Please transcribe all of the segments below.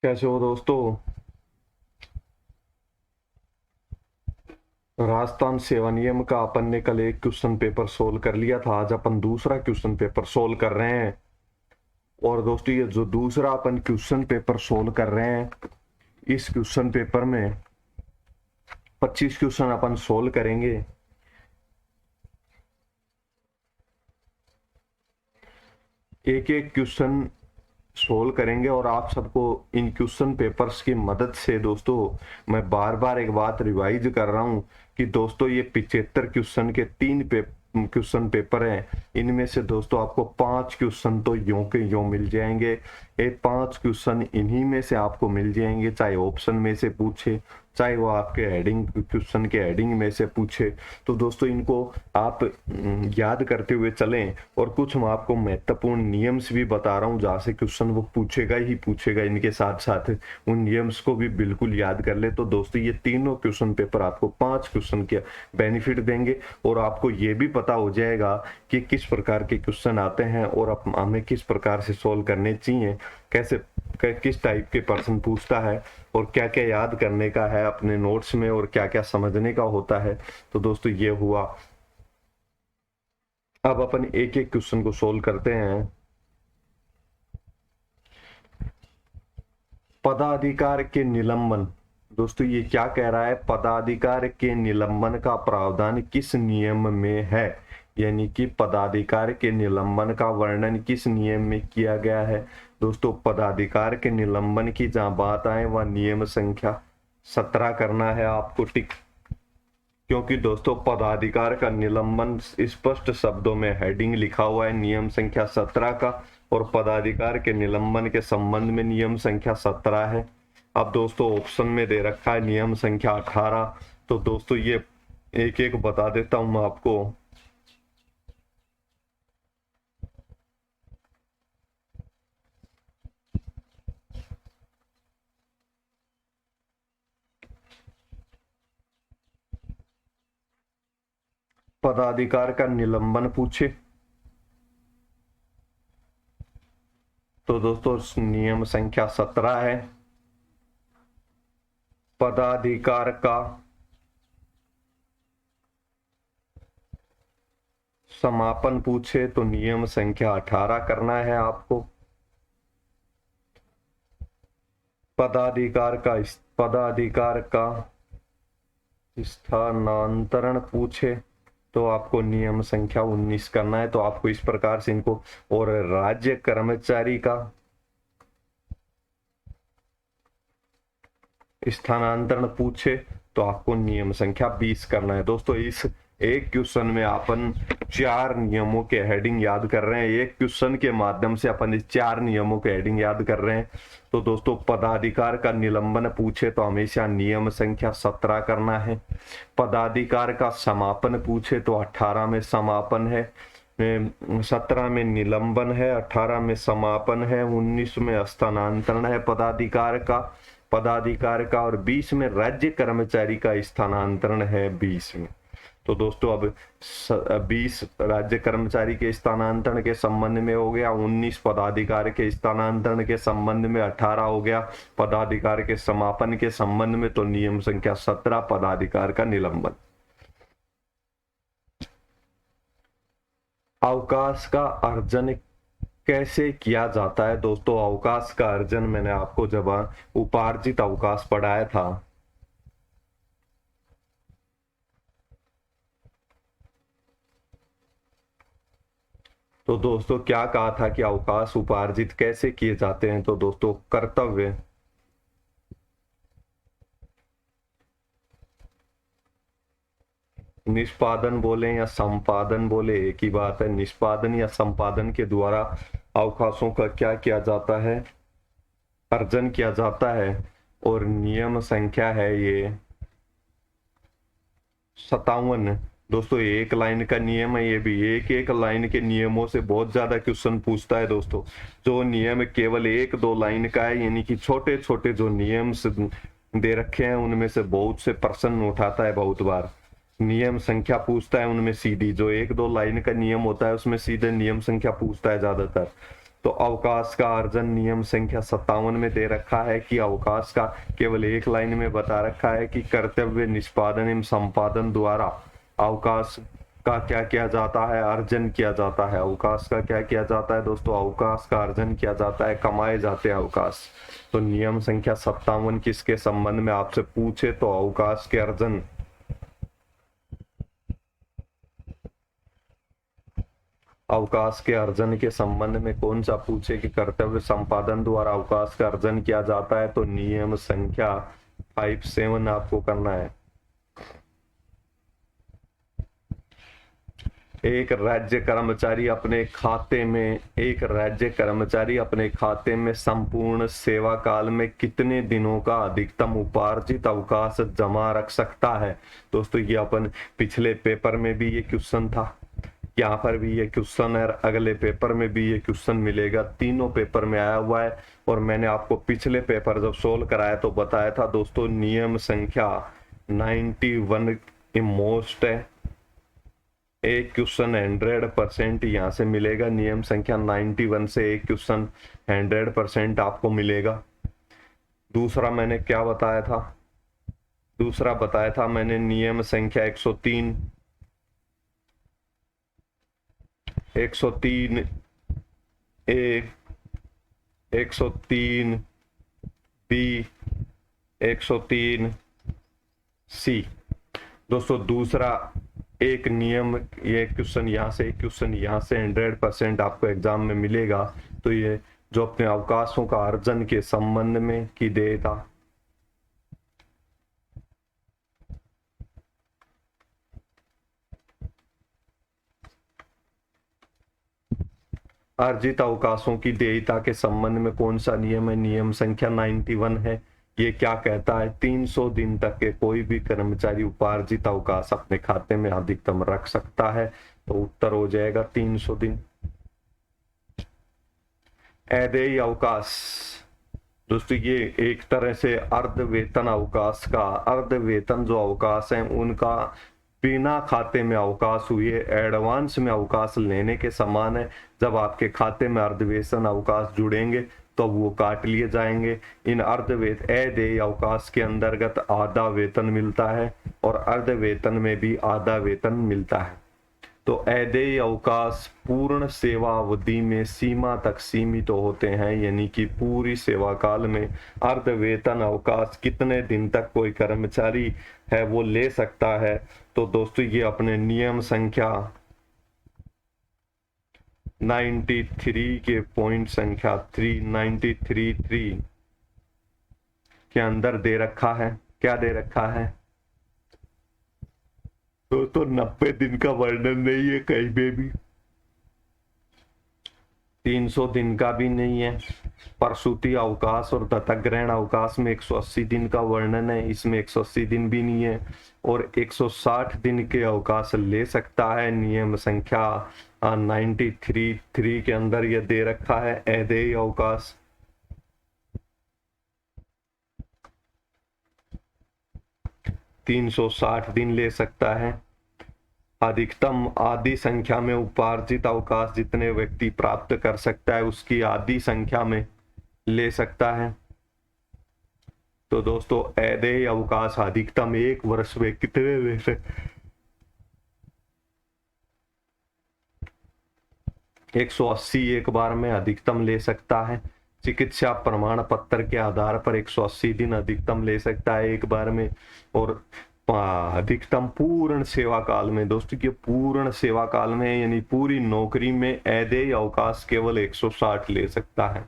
कैसे हो दोस्तों। राजस्थान सेवा नियम का अपन ने कल एक क्वेश्चन पेपर सोल्व कर लिया था। आज अपन दूसरा क्वेश्चन पेपर सोल्व कर रहे हैं। और दोस्तों ये जो दूसरा अपन क्वेश्चन पेपर सोल्व कर रहे हैं, इस क्वेश्चन पेपर में 25 क्वेश्चन अपन सोल्व करेंगे। एक एक क्वेश्चन सोल्व करेंगे और आप सबको इन क्वेश्चन पेपर्स की मदद से दोस्तों मैं बार बार एक बात रिवाइज कर रहा हूं कि दोस्तों ये 75 क्वेश्चन के क्वेश्चन पेपर हैं। इनमें से दोस्तों आपको 5 क्वेश्चन तो यों के यों मिल जाएंगे। ये 5 क्वेश्चन इन्हीं में से आपको मिल जाएंगे, चाहे ऑप्शन में से पूछे, चाहे वो आपके हेडिंग क्वेश्चन के हेडिंग में से पूछे। तो दोस्तों इनको आप याद करते हुए चलें। और कुछ मैं आपको महत्वपूर्ण नियम्स भी बता रहा हूँ जहाँ से क्वेश्चन वो पूछेगा ही पूछेगा। इनके साथ साथ उन नियम्स को भी बिल्कुल याद कर ले। तो दोस्तों ये तीनों क्वेश्चन पेपर आपको 5 क्वेश्चन के बेनिफिट देंगे और आपको ये भी पता हो जाएगा कि किस प्रकार के क्वेश्चन आते हैं और हमें किस प्रकार से सोल्व करने चाहिए, कैसे किस टाइप के पर्सन पूछता है और क्या क्या याद करने का है अपने नोट्स में और क्या क्या समझने का होता है। तो दोस्तों ये हुआ। अब अपन एक एक क्वेश्चन को सोल्व करते हैं। पदाधिकार के निलंबन। दोस्तों ये क्या कह रहा है, पदाधिकार के निलंबन का प्रावधान किस नियम में है, यानी कि पदाधिकार के निलंबन का वर्णन किस नियम में किया गया है। दोस्तों पदाधिकार के निलंबन की जहां बात आए वह नियम संख्या 17 करना है आपको टिक। क्योंकि दोस्तों पदाधिकार का निलंबन स्पष्ट शब्दों में हेडिंग लिखा हुआ है नियम संख्या 17 का, और पदाधिकार के निलंबन के संबंध में नियम संख्या 17 है। अब दोस्तों ऑप्शन में दे रखा है नियम संख्या 18। तो दोस्तों ये एक एक बता देता हूं मैं आपको। पदाधिकार का निलंबन पूछे तो दोस्तों नियम संख्या 17 है। पदाधिकार का समापन पूछे तो नियम संख्या 18 करना है आपको। पदाधिकार का स्थानांतरण पूछे तो आपको नियम संख्या 19 करना है। तो आपको इस प्रकार से इनको, और राज्य कर्मचारी का स्थानांतरण पूछे तो आपको नियम संख्या 20 करना है। दोस्तों इस एक क्वेश्चन में अपन 4 नियमों के हेडिंग याद कर रहे हैं। एक क्वेश्चन के माध्यम से अपन इस 4 नियमों के हेडिंग याद कर रहे हैं। तो दोस्तों पदाधिकार का निलंबन पूछे तो हमेशा नियम संख्या 17 करना है। पदाधिकार का समापन पूछे तो 18 में समापन है, 17 में निलंबन है, 18 में समापन है, 19 में स्थानांतरण है पदाधिकार का, और 20 में राज्य कर्मचारी का स्थानांतरण है 20 में। तो दोस्तों अब 20 राज्य कर्मचारी के स्थानांतरण के संबंध में हो गया, 19 पदाधिकार के स्थानांतरण के संबंध में, 18 हो गया पदाधिकार के समापन के संबंध में। तो नियम संख्या 17 पदाधिकार का निलंबन। अवकाश का अर्जन कैसे किया जाता है। दोस्तों अवकाश का अर्जन मैंने आपको जब उपार्जित अवकाश पढ़ाया था, तो दोस्तों क्या कहा था कि अवकाश उपार्जित कैसे किए जाते हैं। तो दोस्तों कर्तव्य, निष्पादन बोले या संपादन बोले एक ही बात है। निष्पादन या संपादन के द्वारा अवकाशों का क्या किया जाता है, अर्जन किया जाता है। और नियम संख्या है ये 57। दोस्तों एक लाइन का नियम है ये भी। एक एक लाइन के नियमों से बहुत ज्यादा क्वेश्चन पूछता है दोस्तों। जो नियम केवल 1-2 लाइन का है, यानी कि छोटे छोटे जो नियम दे रखे हैं उनमें से बहुत से प्रश्न उठाता है। बहुत बार नियम संख्या पूछता है उनमें सीधी, जो 1-2 लाइन का नियम होता है उसमें सीधे नियम संख्या पूछता है ज्यादातर। तो अवकाश का अर्जन नियम संख्या 57 में दे रखा है कि अवकाश का केवल एक लाइन में बता रखा है कि कर्तव्य निष्पादन एवं संपादन द्वारा अवकाश का क्या किया जाता है, अर्जन किया जाता है। अवकाश का क्या किया जाता है दोस्तों, अवकाश का अर्जन किया जाता है, कमाए जाते हैं अवकाश। तो नियम संख्या 57 किसके संबंध में आपसे पूछे तो अवकाश के अर्जन, अवकाश के अर्जन के संबंध में कौन सा पूछे कि कर्तव्य संपादन द्वारा अवकाश का अर्जन किया जाता है, तो नियम संख्या 57 आपको करना है। एक राज्य कर्मचारी अपने खाते में संपूर्ण सेवा काल में कितने दिनों का अधिकतम उपार्जित अवकाश जमा रख सकता है। दोस्तों ये अपन पिछले पेपर में भी ये क्वेश्चन था, यहाँ पर भी ये क्वेश्चन है, अगले पेपर में भी ये क्वेश्चन मिलेगा, तीनों पेपर में आया हुआ है। और मैंने आपको पिछले पेपर जब सोल्व कराया तो बताया था दोस्तों नियम संख्या 91 मोस्ट है। एक क्वेश्चन 100% यहाँ से मिलेगा, नियम संख्या 91 से एक क्वेश्चन 100% आपको मिलेगा। दूसरा मैंने क्या बताया था, दूसरा बताया था मैंने नियम संख्या 103 ए, 103 बी, 103 सी। दोस्तों दूसरा एक नियम, ये क्वेश्चन यहाँ से, एक क्वेश्चन यहाँ से 100% आपको एग्जाम में मिलेगा। तो ये जो अपने अवकाशों का अर्जन के संबंध में की देता, अर्जित अवकाशों की देयता के संबंध में कौन सा नियम है, नियम संख्या 91 है। ये क्या कहता है, 300 दिन तक के कोई भी कर्मचारी उपार्जित अवकाश अपने खाते में अधिकतम रख सकता है। तो उत्तर हो जाएगा 300 दिन। अदेय अवकाश, दोस्तों ये एक तरह से अर्ध वेतन अवकाश का, अर्ध वेतन जो अवकाश है उनका बिना खाते में अवकाश हुए एडवांस में अवकाश लेने के समान है। जब आपके खाते में अर्धवेतन अवकाश जुड़ेंगे तो वो काट लिए जाएंगे। इन अदेय अवकाश के अंतर्गत आधा वेतन मिलता है और अर्ध वेतन में भी आधा वेतन मिलता है। तो अदेय अवकाश पूर्ण सेवा अवधि में सीमा तक सीमित होते हैं, यानी कि पूरी सेवा काल में अर्ध वेतन अवकाश कितने दिन तक कोई कर्मचारी है वो ले सकता है। तो दोस्तों ये अपने नियम संख्या 93 के पॉइंट संख्या 3 के अंदर दे रखा है। क्या दे रखा है दोस्तों, 90 दिन का वर्णन नहीं है कहीं पे भी, 300 दिन का भी नहीं है। प्रसूति अवकाश और दत्तक ग्रहण अवकाश में 180 दिन का वर्णन है, इसमें 180 दिन भी नहीं है। और 160 दिन के अवकाश ले सकता है, नियम संख्या 93 के अंदर यह दे रखा है अदेय अवकाश। $360 दिन ले सकता है। अधिकतम आधी संख्या में उपार्जित अवकाश जितने व्यक्ति प्राप्त कर सकता है उसकी आधी संख्या में ले सकता है। तो दोस्तों अदेय अवकाश अधिकतम एक वर्ष में कितने ले सकते, 180 एक बार में अधिकतम ले सकता है। चिकित्सा प्रमाण पत्र के आधार पर 180 दिन अधिकतम ले सकता है एक बार में। और अधिकतम पूर्ण सेवा काल में, दोस्तों ये पूर्ण सेवा काल में यानी पूरी नौकरी में अदेय अवकाश केवल 160 ले सकता है,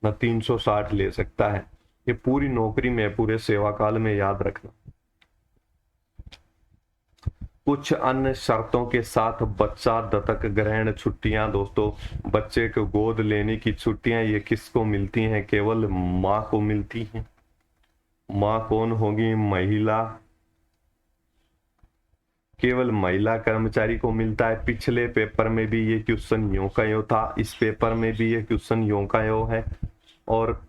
न 360 ले सकता है। ये पूरी नौकरी में, पूरे सेवा काल में, याद रखना। कुछ अन्य शर्तों के साथ बच्चा दत्तक ग्रहण छुट्टियां, दोस्तों बच्चे को गोद लेने की छुट्टियां ये किसको मिलती हैं, केवल माँ को मिलती हैं। माँ कौन होगी, महिला, केवल महिला कर्मचारी को मिलता है। पिछले पेपर में भी ये क्वेश्चन यों का यों था, इस पेपर में भी ये क्वेश्चन यों का यों है। और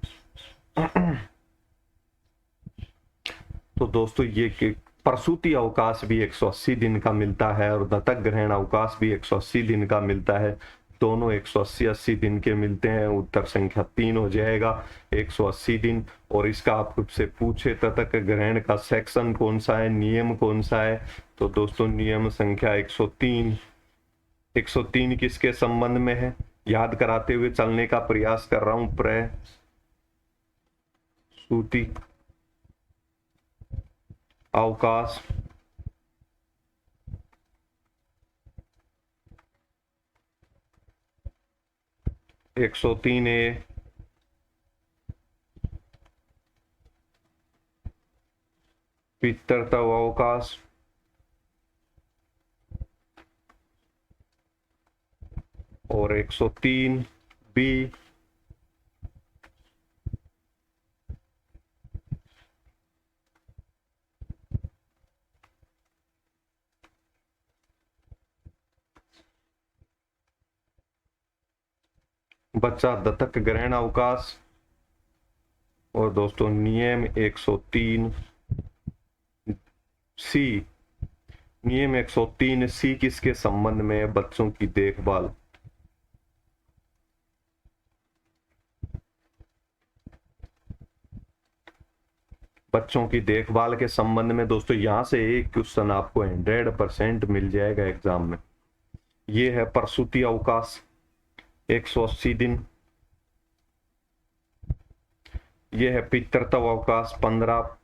तो दोस्तों ये प्रसूति अवकाश भी 180 दिन का मिलता है और दत्तक ग्रहण अवकाश भी 180 दिन का मिलता है। दोनों 180 दिन के मिलते हैं। उत्तर संख्या 3 हो जाएगा 180 दिन। और इसका आपसे पूछे तटक ग्रहण का सेक्शन कौन सा है, नियम कौन सा है, तो दोस्तों नियम संख्या 103। 103 किसके संबंध में है, याद कराते हुए चलने का प्रयास कर रहा हूं। प्रसूति अवकाश, एक 103A पितृत्व अवकाश और 103B बच्चा दत्तक ग्रहण अवकाश। और दोस्तों नियम 103 सी, नियम 103 सी किसके संबंध में है, बच्चों की देखभाल। बच्चों की देखभाल के संबंध में दोस्तों यहां से एक क्वेश्चन आपको 100% मिल जाएगा एग्जाम में। ये है प्रसूति अवकाश 180 दिन। ये है पितृत्व अवकाश 15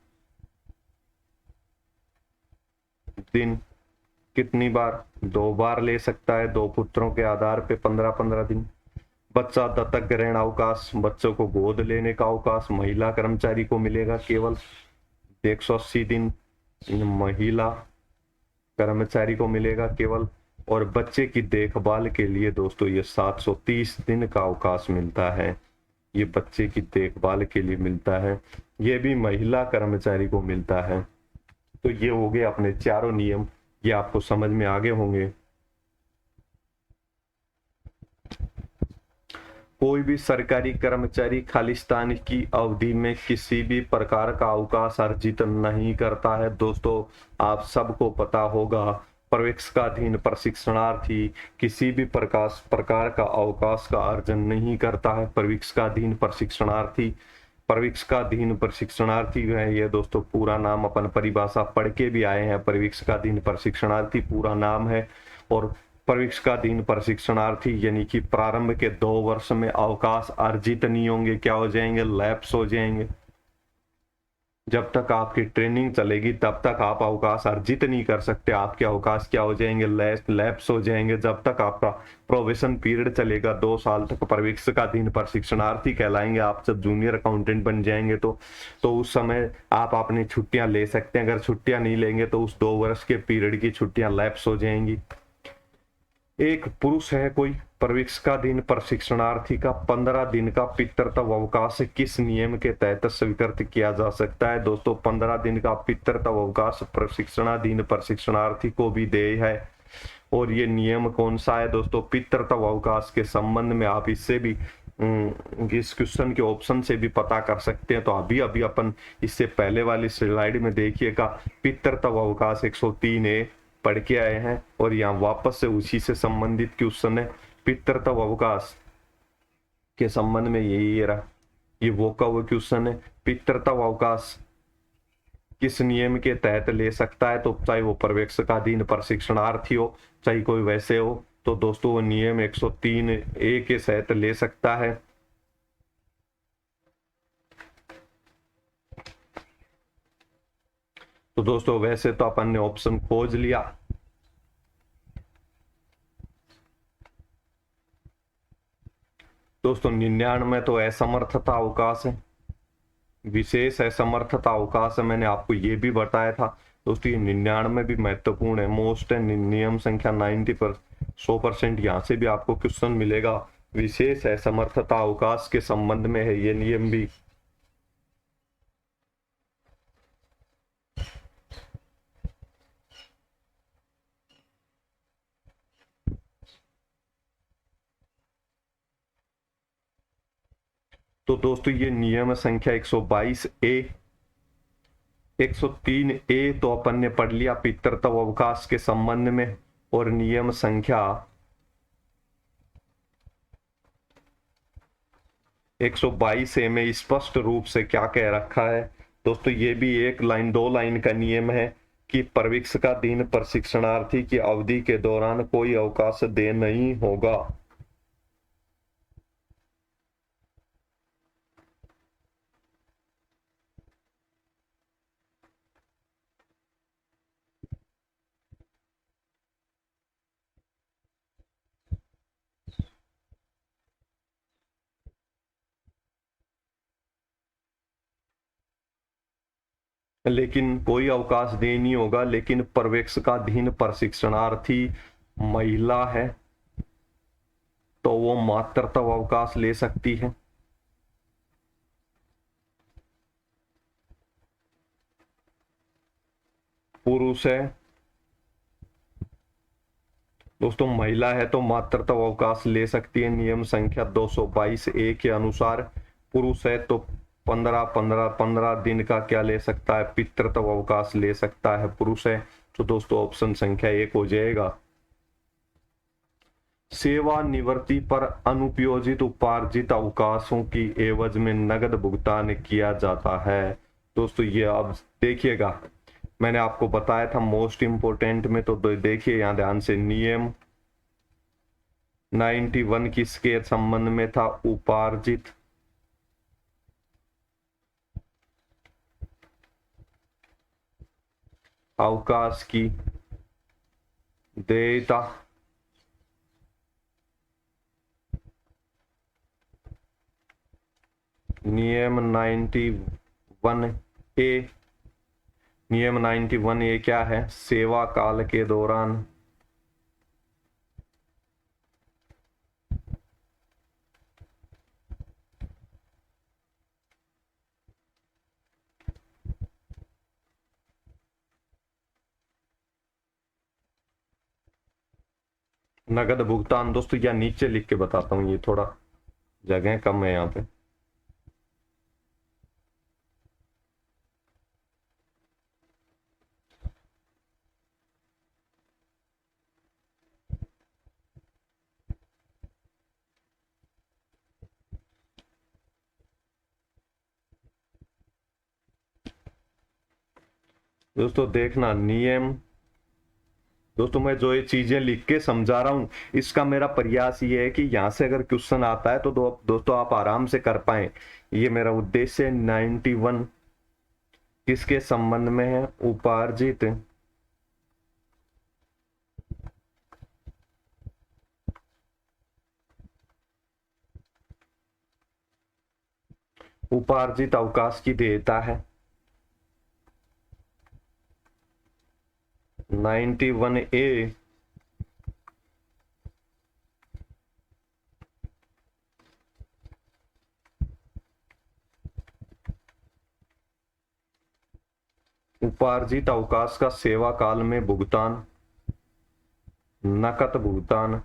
दिन। कितनी बार, 2 बार ले सकता है, 2 पुत्रों के आधार पे 15-15 दिन। बच्चा दत्तक ग्रहण अवकाश, बच्चों को गोद लेने का अवकाश महिला कर्मचारी को मिलेगा केवल 180 दिन, महिला कर्मचारी को मिलेगा केवल। और बच्चे की देखभाल के लिए दोस्तों ये 730 दिन का अवकाश मिलता है, ये बच्चे की देखभाल के लिए मिलता है, ये भी महिला कर्मचारी को मिलता है। तो ये हो गए अपने चारों नियम, ये आपको समझ में आ गए होंगे। कोई भी सरकारी कर्मचारी खालिस्तान की अवधि में किसी भी प्रकार का अवकाश अर्जित नहीं करता है। दोस्तों आप सबको पता होगा प्रवेक्षकाधीन प्रशिक्षणार्थी किसी भी प्रकार का अवकाश का अर्जन नहीं करता है। प्रवेक्षकाधीन प्रशिक्षणार्थी, प्रवेक्षकाधीन प्रशिक्षणार्थी है ये दोस्तों पूरा नाम, अपन परिभाषा पढ़ के भी आए हैं। प्रवेक्षकाधीन प्रशिक्षणार्थी पूरा नाम है। और प्रवेक्षकाधीन प्रशिक्षणार्थी यानी कि प्रारंभ के 2 वर्ष में अवकाश अर्जित नहीं होंगे, क्या हो जाएंगे, लैप्स हो जाएंगे। जब तक आपकी ट्रेनिंग चलेगी तब तक आप अवकाश अर्जित नहीं कर सकते, आपके अवकाश क्या हो जाएंगे, लैप्स हो जाएंगे। जब तक आपका प्रोबेशन पीरियड चलेगा 2 साल तक प्रवेक्षकाधीन प्रशिक्षणार्थी कहलाएंगे। आप जब जूनियर अकाउंटेंट बन जाएंगे तो उस समय आप अपनी छुट्टियां ले सकते हैं। अगर छुट्टियां नहीं लेंगे तो उस 2 वर्ष के पीरियड की छुट्टियां लैप्स हो जाएंगी। एक पुरुष है कोई प्रवेक्षकाधीन प्रशिक्षणार्थी का 15 दिन का पितृत्व अवकाश किस नियम के तहत स्वीकृत किया जा सकता है। दोस्तों 15 दिन का पितृत्व अवकाश प्रशिक्षणाधीन प्रशिक्षणार्थी को भी देय है। और ये नियम कौन सा है दोस्तों, पितृत्व अवकाश के संबंध में आप इससे भी इस क्वेश्चन के ऑप्शन से भी पता कर सकते हैं। तो अभी अपन इससे पहले वाली स्लाइड में देखिएगा पितृत्व अवकाश 103A पढ़ के आए हैं और यहाँ वापस से उसी से संबंधित क्वेश्चन है। पितृत्व अवकाश के संबंध में यही रहा, ये वो का वो क्वेश्चन है। पितृत्व अवकाश किस नियम के तहत ले सकता है, तो चाहे वो प्रवेक्षकाधीन प्रशिक्षणार्थी हो चाहे कोई वैसे हो, तो दोस्तों वो नियम 103A के तहत ले सकता है। तो दोस्तों वैसे तो अपन ने ऑप्शन खोज लिया, दोस्तों 99 तो असमर्थता अवकाश है, विशेष असमर्थता अवकाश है। मैंने आपको ये भी बताया था दोस्तों, ये 99 भी महत्वपूर्ण है, मोस्ट है। नियम संख्या 100% यहाँ से भी आपको क्वेश्चन मिलेगा। विशेष असमर्थता अवकाश के संबंध में है ये नियम भी। तो दोस्तों ये नियम संख्या 122A, 103A तो अपन ने पढ़ लिया पितृत्व अवकाश के संबंध में। और नियम संख्या 122 ए में स्पष्ट रूप से क्या कह रखा है दोस्तों, ये भी एक लाइन 2 लाइन का नियम है कि प्रशिक्षकाधीन प्रशिक्षणार्थी की अवधि के दौरान कोई अवकाश दे नहीं होगा। लेकिन कोई अवकाश दे नहीं होगा, लेकिन पर्यवेक्षकाधीन प्रशिक्षणार्थी महिला है तो वो मातृत्व अवकाश ले सकती है। पुरुष है दोस्तों, महिला है तो मातृत्व अवकाश ले सकती है नियम संख्या 222 ए के अनुसार। पुरुष है तो 15 दिन का क्या ले सकता है, पितृत्व अवकाश ले सकता है। पुरुष है तो दोस्तों ऑप्शन संख्या 1 हो जाएगा। सेवानिवृत्ति पर अनुपयोजित उपार्जित अवकाशों की एवज में नगद भुगतान किया जाता है। दोस्तों ये अब देखिएगा, मैंने आपको बताया था मोस्ट इंपोर्टेंट में, तो देखिए यहां ध्यान से, नियम 91 किसके संबंध में था, उपार्जित अवकाश की देयता नियम 91 ए। नियम 91 ए क्या है, सेवा काल के दौरान नगद भुगतान। दोस्तों या नीचे लिख के बताता हूं, ये थोड़ा जगह कम है यहाँ पे। दोस्तों देखना नियम, दोस्तों मैं जो ये चीजें लिख के समझा रहा हूं, इसका मेरा प्रयास ये है कि यहां से अगर क्वेश्चन आता है तो दोस्तों आप आराम से कर पाए। ये मेरा उद्देश्य 91 किसके संबंध में है, उपार्जित उपार्जित अवकाश की देयता है। 91 ए उपार्जित अवकाश का सेवा काल में भुगतान, नकद भुगतान,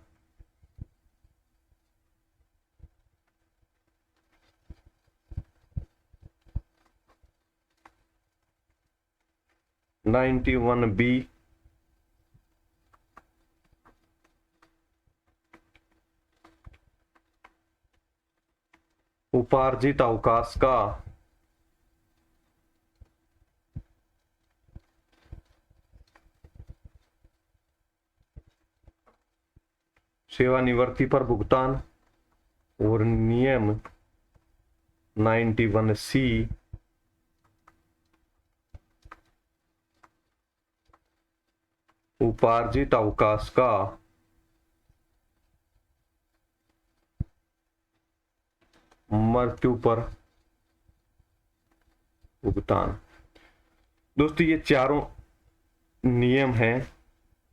नाइन्टी वन बी उपार्जित अवकाश का सेवानिवृत्ति पर भुगतान, और नियम 91 सी उपार्जित अवकाश का मृत्यु पर भुगतान। दोस्तों ये चारों नियम हैं,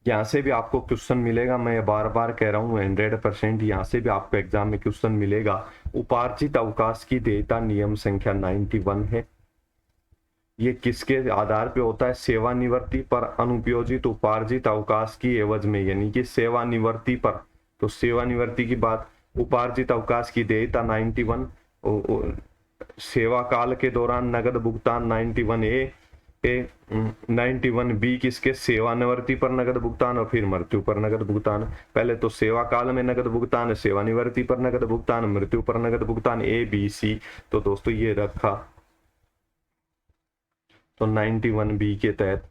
यहां से भी आपको क्वेश्चन मिलेगा। मैं बार बार कह रहा हूं 100% यहां से भी आपको एग्जाम में क्वेश्चन मिलेगा। उपार्जित अवकाश की देयता नियम संख्या 91 है। ये किसके आधार पे होता है, सेवानिवृत्ति पर अनुपयोजित उपार्जित अवकाश की एवज में, यानी कि सेवानिवृत्ति पर। तो सेवानिवृत्ति की बात, उपार्जित अवकाश की देयता 91, सेवा काल के दौरान नगद भुगतान 91 ए, 91B किसके, सेवानिवृत्ति पर नगद भुगतान और फिर मृत्यु पर नगद भुगतान। पहले तो सेवा काल में नगद भुगतान, सेवानिवृत्ति पर नगद भुगतान, मृत्यु पर नगद भुगतान, ABC। तो दोस्तों ये रखा, तो 91B के तहत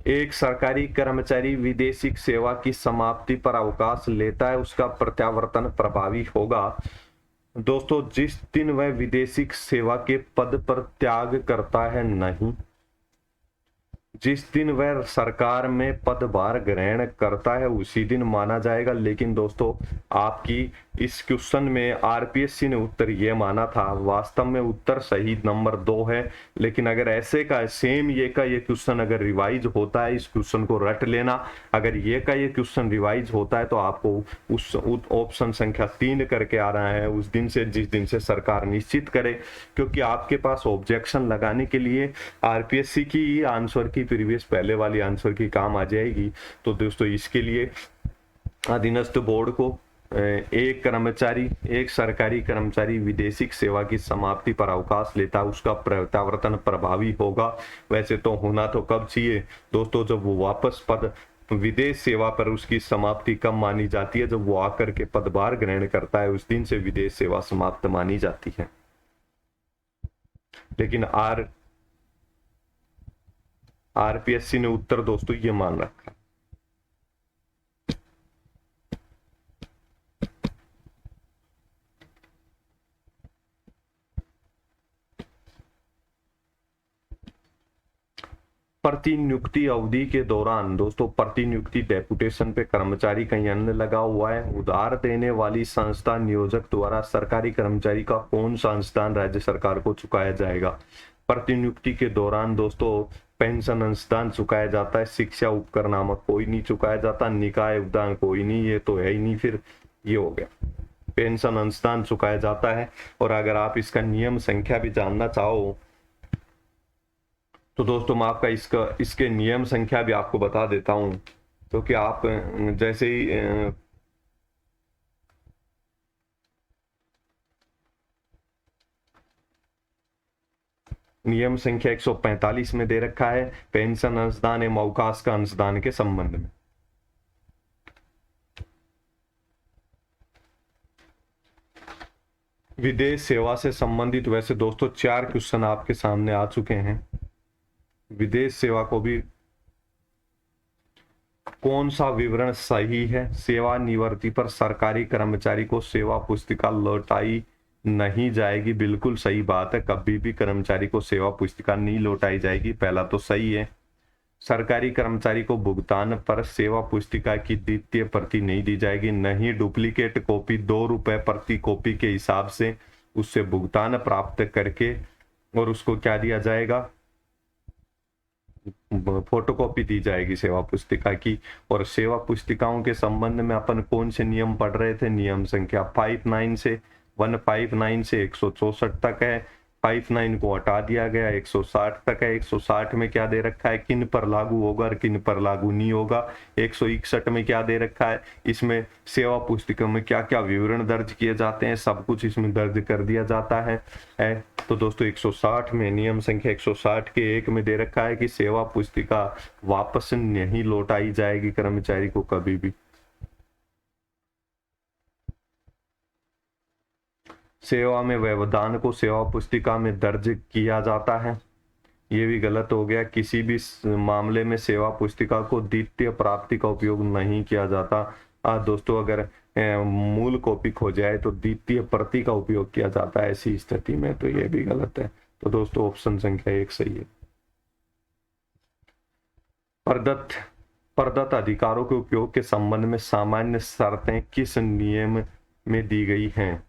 एक सरकारी कर्मचारी विदेशी सेवा की समाप्ति पर अवकाश लेता है, उसका प्रत्यावर्तन प्रभावी होगा दोस्तों जिस दिन वह विदेशी सेवा के पद पर त्याग करता है, नहीं, जिस दिन वह सरकार में पदभार ग्रहण करता है उसी दिन माना जाएगा। लेकिन दोस्तों आपकी इस क्वेश्चन में आरपीएससी ने उत्तर ये माना था, वास्तव में उत्तर सही नंबर 2 है। लेकिन अगर ऐसे का सेम ये का ये क्वेश्चन अगर रिवाइज होता है, इस क्वेश्चन को रट लेना, अगर ये का ये क्वेश्चन रिवाइज होता है तो आपको उस ऑप्शन संख्या 3 करके आ रहा है उस दिन से जिस दिन से सरकार निश्चित करे, क्योंकि आपके पास ऑब्जेक्शन लगाने के लिए आरपीएससी की आंसर की प्रीवियस पहले वाली आंसर की काम आ जाएगी। तो दोस्तों इसके लिए अधीनस्थ बोर्ड को एक सरकारी कर्मचारी विदेशी सेवा की समाप्ति पर अवकाश लेता है, उसका प्रत्यावर्तन प्रभावी होगा। वैसे तो होना तो कब चाहिए दोस्तों, जब वो वापस पद विदेश सेवा पर उसकी समाप्ति कब मानी जाती है, जब वो आकर के पदभार ग्रहण करता है उस दिन से विदेश सेवा समाप्त मानी जाती है। लेकिन आरपीएससी ने उत्तर दोस्तों ये मान रखा। प्रतिनियुक्ति अवधि के दौरान दोस्तों, प्रतिनियुक्ति डेपुटेशन पे कर्मचारी का अन्य लगा हुआ है। उधार देने वाली संस्था नियोजक द्वारा सरकारी कर्मचारी का कौन सा अनुदान राज्य सरकार को चुकाया जाएगा। प्रतिनियुक्ति के दौरान दोस्तों पेंशन अनुदान चुकाया जाता है, शिक्षा उपकर नामक कोई नहीं चुकाया जाता, निकाय उपदान कोई नहीं, ये तो है ही नहीं, फिर ये हो गया पेंशन अनुदान चुकाया जाता है। और अगर आप इसका नियम संख्या भी जानना चाहो तो दोस्तों मैं आपका इसके नियम संख्या भी आपको बता देता हूं, तो कि आप जैसे ही नियम संख्या 145 में दे रखा है पेंशन अनुदान एवं अवकाश का अनुदान के संबंध में। विदेश सेवा से संबंधित वैसे दोस्तों 4 क्वेश्चन आपके सामने आ चुके हैं। विदेश सेवा को भी कौन सा विवरण सही है, सेवानिवृत्ति पर सरकारी कर्मचारी को सेवा पुस्तिका लौटाई नहीं जाएगी, बिल्कुल सही बात है, कभी भी कर्मचारी को सेवा पुस्तिका नहीं लौटाई जाएगी, पहला तो सही है। सरकारी कर्मचारी को भुगतान पर सेवा पुस्तिका की द्वितीय प्रति नहीं दी जाएगी, नहीं डुप्लीकेट कॉपी 2 रुपए प्रति कॉपी के हिसाब से उससे भुगतान प्राप्त करके और उसको क्या दिया जाएगा, फोटोकॉपी दी जाएगी सेवा पुस्तिका की। और सेवा पुस्तिकाओं के संबंध में अपन कौन से नियम पढ़ रहे थे, नियम संख्या 159 से 164 तक है, 59 को हटा दिया गया, 160 तक है। 160 में क्या दे रखा है, किन पर लागू होगा और किन पर लागू नहीं होगा। 161 में क्या दे रखा है, इसमें सेवा पुस्तिका में क्या क्या विवरण दर्ज किए जाते हैं, सब कुछ इसमें दर्ज कर दिया जाता है। तो दोस्तों 160 में नियम संख्या 160 के 1 में दे रखा है कि सेवा पुस्तिका वापस नहीं लौटाई जाएगी कर्मचारी को कभी भी। सेवा में व्यवधान को सेवा पुस्तिका में दर्ज किया जाता है, ये भी गलत हो गया। किसी भी मामले में सेवा पुस्तिका को द्वितीय प्राप्ति का उपयोग नहीं किया जाता। दोस्तों अगर मूल कॉपी खो जाए तो द्वितीय प्रति का उपयोग किया जाता है, ऐसी स्थिति में तो ये भी गलत है। तो दोस्तों ऑप्शन संख्या 1 सही है। प्रदत्त अधिकारों के उपयोग के संबंध में सामान्य शर्तें किस नियम में दी गई हैं।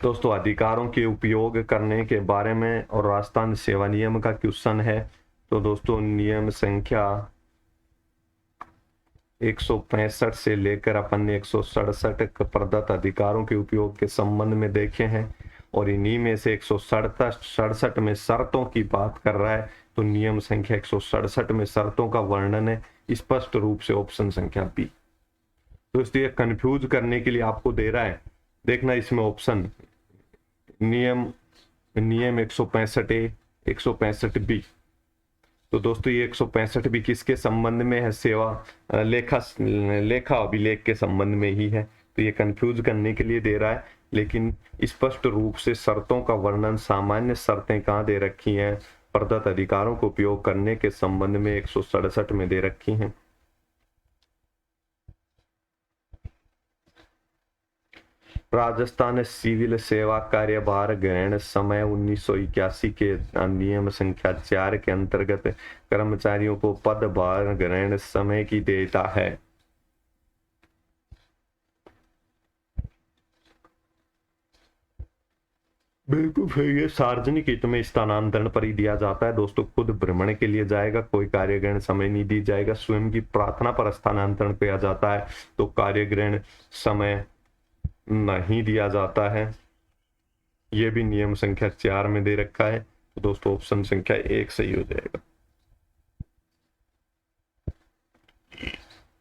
दोस्तों अधिकारों के उपयोग करने के बारे में और राजस्थान सेवा नियम का क्वेश्चन है। तो दोस्तों नियम संख्या 165 से लेकर अपन ने 167 प्रदत्त अधिकारों के उपयोग के संबंध में देखे हैं और इन्हीं में से 167 में शर्तों की बात कर रहा है। तो नियम संख्या 167 में शर्तों का वर्णन है स्पष्ट रूप से ऑप्शन संख्या बी। दोस्तों ये कंफ्यूज करने के लिए आपको दे रहा है, देखना इसमें ऑप्शन नियम नियम 165A 165B। तो दोस्तों ये 165 भी किसके संबंध में है? सेवा लेखा अभिलेख के संबंध में ही है। तो ये कंफ्यूज करने के लिए दे रहा है, लेकिन स्पष्ट रूप से शर्तों का वर्णन, सामान्य शर्तें कहाँ दे रखी हैं? प्रदत्त अधिकारों को उपयोग करने के संबंध में 167 में दे रखी हैं। राजस्थान सिविल सेवा कार्यभार ग्रहण समय 1981 के नियम संख्या 4 के अंतर्गत कर्मचारियों को पदभार ग्रहण समय की देता है। बिल्कुल सही है, सार्वजनिक हित में स्थानांतरण पर ही दिया जाता है दोस्तों। खुद भ्रमण के लिए जाएगा, कोई कार्यग्रहण समय नहीं दी जाएगा। स्वयं की प्रार्थना पर स्थानांतरण किया जाता है तो कार्यग्रहण समय नहीं दिया जाता है। यह भी नियम संख्या 4 में दे रखा है। तो दोस्तों ऑप्शन संख्या 1 सही हो जाएगा।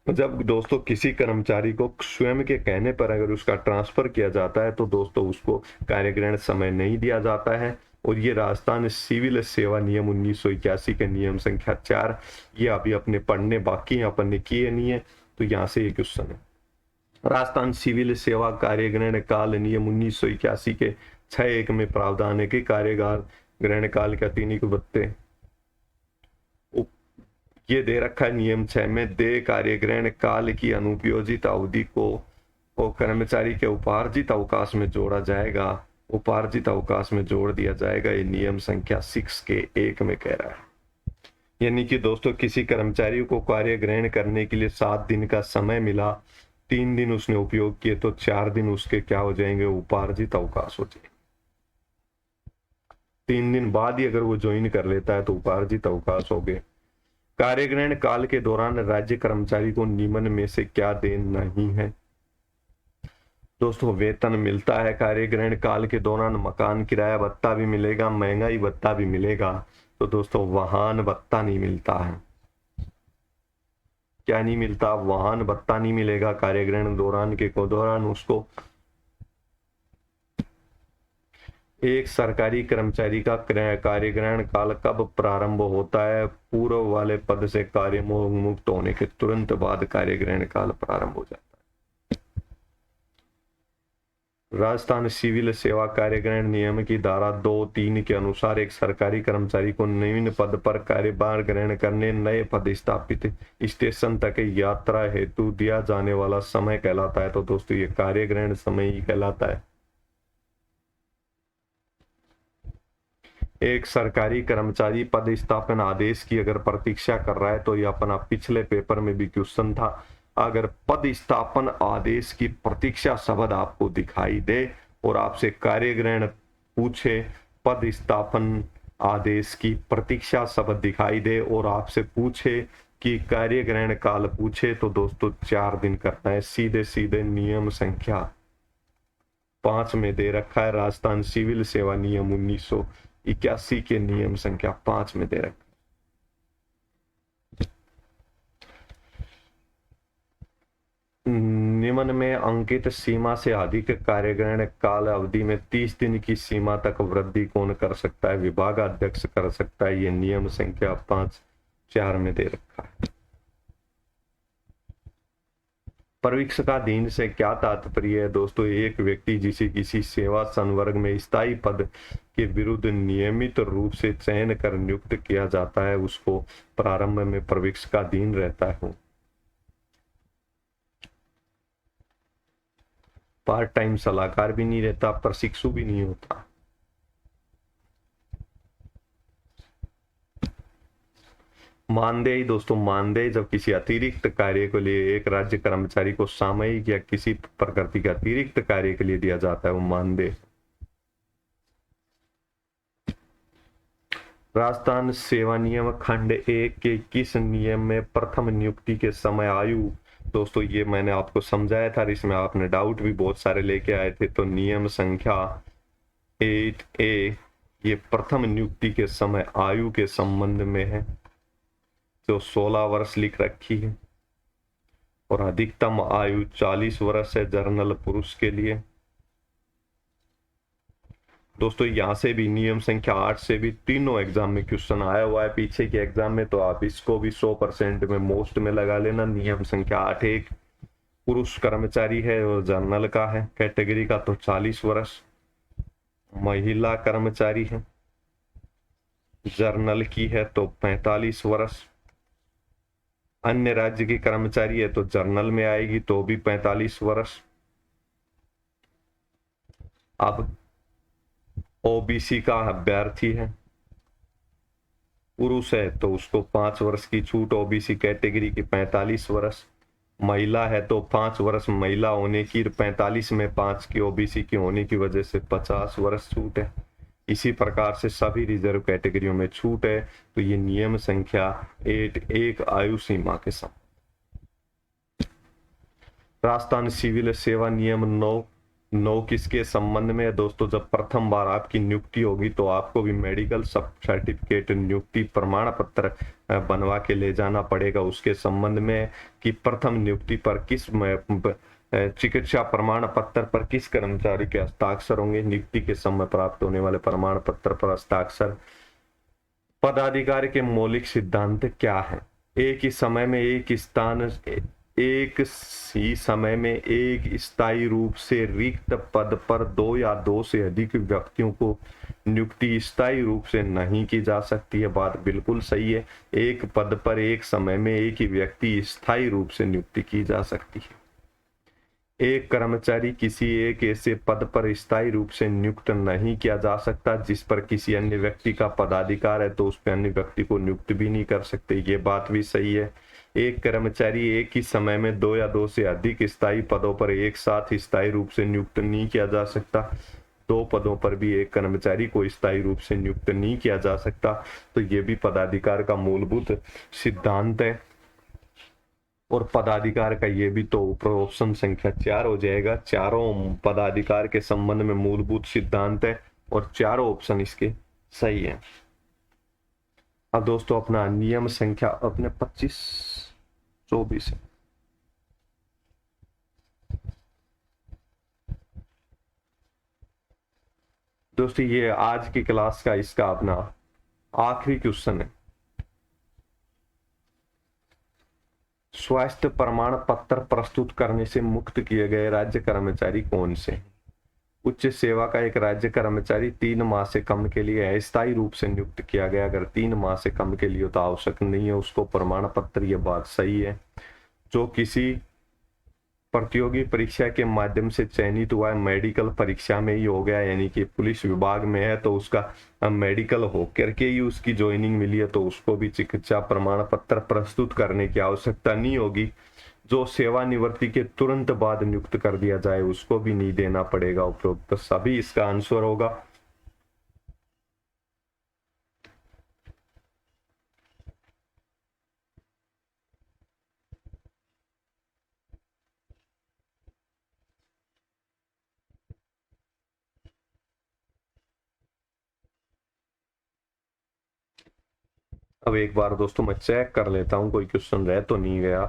जब दोस्तों किसी कर्मचारी को स्वयं के कहने पर अगर उसका ट्रांसफर किया जाता है तो दोस्तों उसको कार्यग्रहण समय नहीं दिया जाता है। और ये राजस्थान सिविल सेवा नियम 1981 के नियम संख्या 4, ये अभी अपने पढ़ने बाकी हैं, अपन ने किए नहीं है। तो यहाँ से ये क्वेश्चन है। राजस्थान सिविल सेवा कार्यग्रहण काल नियम 1981 के 6(1) में प्रावधान है कि कार्यगार ग्रहण काल के अतिरिक्त भत्ते, ये दे रखा है नियम 6 में, दे कार्यग्रहण काल की अनुपयोजित अवधि को कर्मचारी के उपार्जित अवकाश में जोड़ा जाएगा, उपार्जित अवकाश में जोड़ दिया जाएगा। ये नियम संख्या 6 के 1 में कह रहा है। यानी कि दोस्तों किसी कर्मचारी को कार्य ग्रहण करने के लिए 7 दिन का समय मिला, 3 दिन उसने उपयोग किए तो 4 दिन उसके क्या हो जाएंगे? उपार्जित अवकाश हो जाएंगे। 3 दिन बाद ही अगर वो ज्वाइन कर लेता है तो उपार्जित अवकाश हो गए। कार्यग्रहण काल के दौरान राज्य कर्मचारी को निम्न में से क्या देन नहीं है? दोस्तों वेतन मिलता है कार्यग्रहण काल के दौरान, मकान किराया भत्ता भी मिलेगा, महंगाई भत्ता भी मिलेगा। तो दोस्तों वाहन भत्ता नहीं मिलता है। क्या नहीं मिलता? वाहन भत्ता नहीं मिलेगा कार्यग्रहण दौरान उसको। एक सरकारी कर्मचारी का कार्यग्रहण काल कब प्रारंभ होता है? पूर्व वाले पद से कार्य मुक्त होने के तुरंत बाद कार्यग्रहण काल प्रारंभ हो जाता है। राजस्थान सिविल सेवा कार्यग्रहण नियम की धारा 2(3) के अनुसार एक सरकारी कर्मचारी को निम्न पद पर कार्यभार ग्रहण करने नए पद स्थापित स्टेशन तक यात्रा हेतु दिया जाने वाला समय कहलाता है। तो दोस्तों ये कार्यग्रहण समय ही कहलाता है। एक सरकारी कर्मचारी पदस्थापन आदेश की अगर प्रतीक्षा कर रहा है तो ये अपना पिछले पेपर में भी क्वेश्चन था। अगर पदस्थापन आदेश की प्रतीक्षा शब्द आपको दिखाई दे और आपसे कार्यग्रहण पूछे, पदस्थापन आदेश की प्रतीक्षा शब्द दिखाई दे और आपसे पूछे कि कार्यग्रहण काल पूछे, तो दोस्तों 4 दिन करना है। सीधे सीधे नियम संख्या 5 में दे रखा है। राजस्थान सिविल सेवा नियम 1981 के नियम संख्या 5 में दे रखा है। निम्न में अंकित सीमा से अधिक कार्यग्रहण काल अवधि में 30 दिन की सीमा तक वृद्धि कौन कर सकता है? विभागाध्यक्ष कर सकता है। ये नियम संख्या 5(4) में दे रखा है। परिवीक्षाधीन से क्या तात्पर्य है? दोस्तों एक व्यक्ति जिसे किसी सेवा संवर्ग में स्थायी पद के विरुद्ध नियमित रूप से चयन कर नियुक्त किया जाता है, उसको प्रारंभ में परिवीक्षाधीन रहता है। पार्ट टाइम सलाहकार भी नहीं रहता, प्रशिक्षु भी नहीं होता। मानदेय दोस्तों, मानदेय जब किसी अतिरिक्त कार्य के लिए एक राज्य कर्मचारी को सामयिक या किसी प्रकृति के अतिरिक्त कार्य के लिए दिया जाता है, वो मानदेय। राजस्थान सेवा नियम खंड 1 के किस नियम में प्रथम नियुक्ति के समय आयु? दोस्तों ये मैंने आपको समझाया था, इसमें आपने डाउट भी बहुत सारे लेके आए थे। तो नियम संख्या 8A ये प्रथम नियुक्ति के समय आयु के संबंध में है, जो 16 वर्ष लिख रखी है। और अधिकतम आयु 40 वर्ष है जर्नल पुरुष के लिए। दोस्तों यहाँ से भी नियम संख्या 8 से भी तीनों एग्जाम में क्वेश्चन आया हुआ है पीछे के एग्जाम में, तो आप इसको भी 100% में मोस्ट में लगा लेना। नियम संख्या 8 एक पुरुष कर्मचारी है और जर्नल का है कैटेगरी का तो 40 वर्ष, महिला कर्मचारी है जर्नल की है तो 45 वर्ष, अन्य राज्य की कर्मचारी है तो जर्नल में आएगी तो भी 45 वर्ष। अब ओबीसी का अभ्यर्थी है, पुरुष है तो उसको 5 वर्ष की छूट, ओबीसी कैटेगरी की 45 वर्ष, महिला है तो 5 वर्ष महिला होने की, 45 में 5 की ओबीसी की होने की वजह से 50 वर्ष छूट है। इसी प्रकार से सभी रिजर्व कैटेगरियों में छूट है। तो ये नियम संख्या 8 एक आयु सीमा के साथ। राजस्थान सिविल सेवा नियम 9 किसके संबंध में है दोस्तों? जब प्रथम बार आपकी नियुक्ति होगी तो आपको भी मेडिकल सर्टिफिकेट नियुक्ति प्रमाण पत्र बनवा के ले जाना पड़ेगा उसके संबंध में कि प्रथम नियुक्ति पर किस चिकित्सा प्रमाण पत्र पर किस कर्मचारी के हस्ताक्षर होंगे, नियुक्ति के समय प्राप्त होने वाले प्रमाण पत्र पर हस्ताक्षर। पदाधिकारी के मौलिक सिद्धांत क्या है? एक ही समय में एक ही समय में एक स्थायी रूप से रिक्त पद पर 2 या 2 से अधिक व्यक्तियों को नियुक्ति स्थायी रूप से नहीं की जा सकती है। बात बिल्कुल सही है, एक पद पर एक समय में एक ही व्यक्ति स्थायी रूप से नियुक्ति की जा सकती है। एक कर्मचारी किसी एक ऐसे पद पर स्थायी रूप से नियुक्त नहीं किया जा सकता जिस पर किसी अन्य व्यक्ति का पदाधिकार है, तो उस पर अन्य व्यक्ति को नियुक्त भी नहीं कर सकते। ये बात भी सही है। एक कर्मचारी एक ही समय में 2 या 2 से अधिक स्थायी पदों पर एक साथ स्थायी रूप से नियुक्त नहीं किया जा सकता। 2 पदों पर भी एक कर्मचारी को स्थायी रूप से नियुक्त नहीं किया जा सकता। तो ये भी पदाधिकार का मूलभूत सिद्धांत है। और पदाधिकार का ये भी तो ऊपर ऑप्शन संख्या 4 हो जाएगा। चारों पदाधिकार के संबंध में मूलभूत सिद्धांत है और चारों ऑप्शन इसके सही है। अब दोस्तों अपना नियम संख्या अपने 25-24 है। दोस्तों ये आज की क्लास का इसका अपना आखिरी क्वेश्चन है। स्वास्थ्य प्रमाण पत्र प्रस्तुत करने से मुक्त किए गए राज्य कर्मचारी कौन से? उच्च सेवा का एक राज्य कर्मचारी 3 माह से कम के लिए अस्थायी रूप से नियुक्त किया गया। अगर 3 माह से कम के लिए तो आवश्यक नहीं है उसको प्रमाण पत्र, ये बात सही है। जो किसी प्रतियोगी परीक्षा के माध्यम से चयनित हुआ है, मेडिकल परीक्षा में ही हो गया, यानी कि पुलिस विभाग में है तो उसका मेडिकल हो करके ही उसकी ज्वाइनिंग मिली है, तो उसको भी चिकित्सा प्रमाण पत्र प्रस्तुत करने की आवश्यकता नहीं होगी। जो सेवानिवृत्ति के तुरंत बाद नियुक्त कर दिया जाए उसको भी नहीं देना पड़ेगा उपरोक्त। तो सभी इसका आंसर होगा। अब एक बार दोस्तों मैं चेक कर लेता हूं कोई क्वेश्चन रह तो नहीं गया।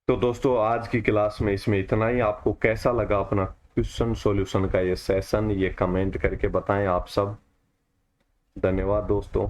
तो दोस्तों आज की क्लास में इसमें इतना ही। आपको कैसा लगा अपना क्वेश्चन सॉल्यूशन का ये सेशन, ये कमेंट करके बताएं आप सब। धन्यवाद दोस्तों।